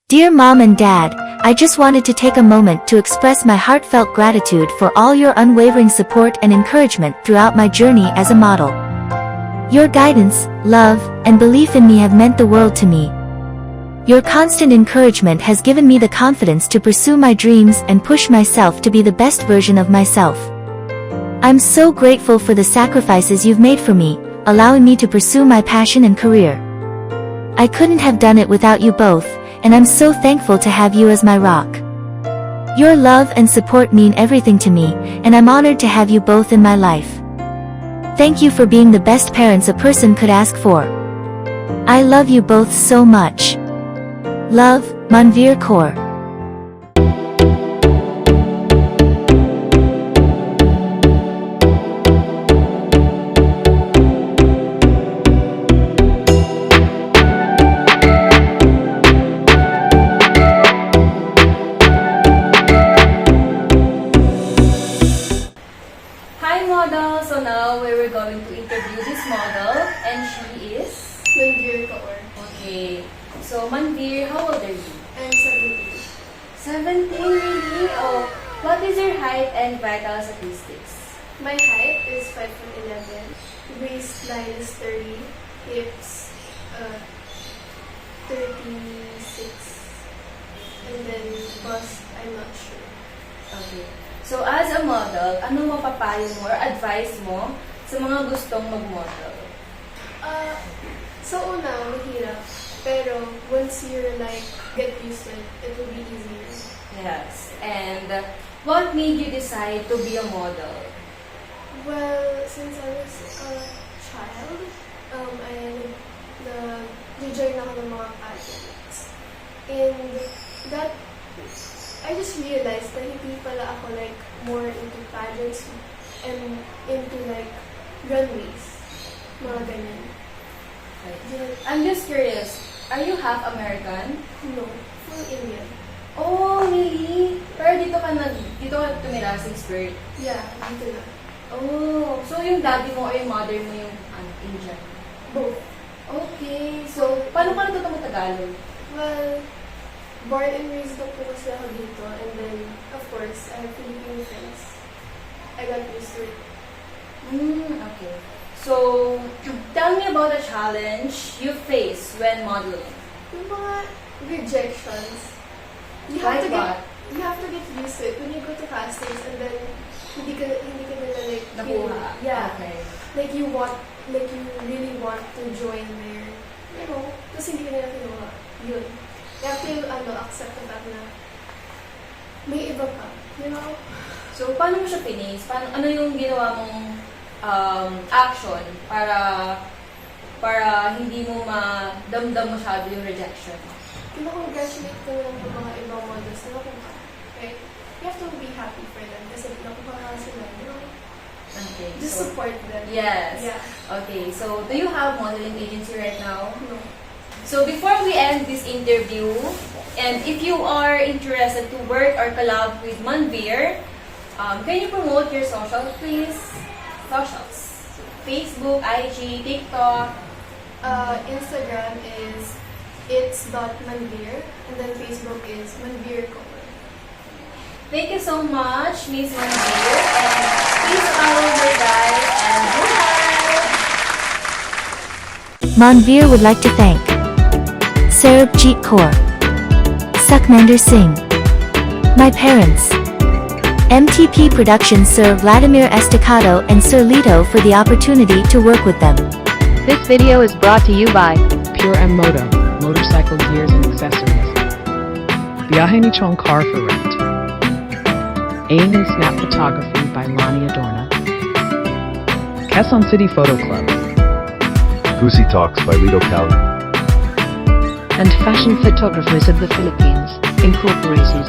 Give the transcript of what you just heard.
Dear Mom and Dad, I just wanted to take a moment to express my heartfelt gratitude for all your unwavering support and encouragement throughout my journey as a model. Your guidance, love, and belief in me have meant the world to me. Your constant encouragement has given me the confidence to pursue my dreams and push myself to be the best version of myself. I'm so grateful for the sacrifices you've made for me, allowing me to pursue my passion and career. I couldn't have done it without you both, and I'm so thankful to have you as my rock. Your love and support mean everything to me, and I'm honored to have you both in my life. Thank you for being the best parents a person could ask for. I love you both so much. Love, Manveer Kaur. Hi model! So now we were going to interview this model and she is? Manveer Kaur. Okay. So Manveer, how old are you? I'm 17. 17 really? Oh, what is your height and vital statistics? My height is 5'11". Waistline is 30. Hips, 36. And then bust, I'm not sure. Okay. So as a model, ano mapapayo mo or advice mo sa mga gustong mag-model? Sa una, mahirap. Pero once you're get used to it, it will be easier. Yes. And what made you decide to be a model? Well, since I was a child, nag-join ako ng mga pageants. And that, I just realized na hindi pala ako more into pageants and into runways. Mga ganyan. Okay. I'm just curious, are you half American? No, full Indian. Oh, really? Pero dito ka tumira since birth? Yeah, dito na. Oh, so yung daddy mo or yung mother mo yung Indian? Both. Okay, so paano ka natuto mo Tagalog? Well, born and raised up po kasi ako dito, and then, of course, I have Filipino friends. I got used to it. Okay. So, tell me about the challenge you face when modeling. Yung mga rejections, you Like have what? to get used to it. When you go to castings and then hindi ka nila Nakuha? yeah. Okay. You really want to join their, tapos hindi ka nila kinuha. Yun. You have to accept the fact na may iba pa. So, paano mo siya finish? Ano yung ginawa mong action para hindi mo madamdam masyado yung rejection? Kino-congratulate ko lang yung mga ibang models na nakuha. Right? You have to be happy for them kasi nakuha ka sila. Okay. Just So, support them. yes. Yeah. Okay. So, do you have modeling agency right now? No. So, before we end this interview, and if you are interested to work or collab with Manveer, can you promote your socials, please? Socials. Facebook, IG, TikTok. Instagram is it's.manveer and then Facebook is Manveer Kaur. Thank you so much, Miss Manveer, and please follow her guys and bye! Manveer would like to thank Sarabjit Kaur, Sukhmander Singh, my parents, MTP Productions Sir Vladimir Estacado and Sir Lito for the opportunity to work with them. This video is brought to you by Pure M Moto, motorcycle gears and accessories. Viaje Nichon Car for Rent. Aim and Snap Photography by Lonnie Adorna. Quezon City Photo Club. Goosey Talks by Lito Cali. and Fashion Photographers of the Philippines, Incorporated.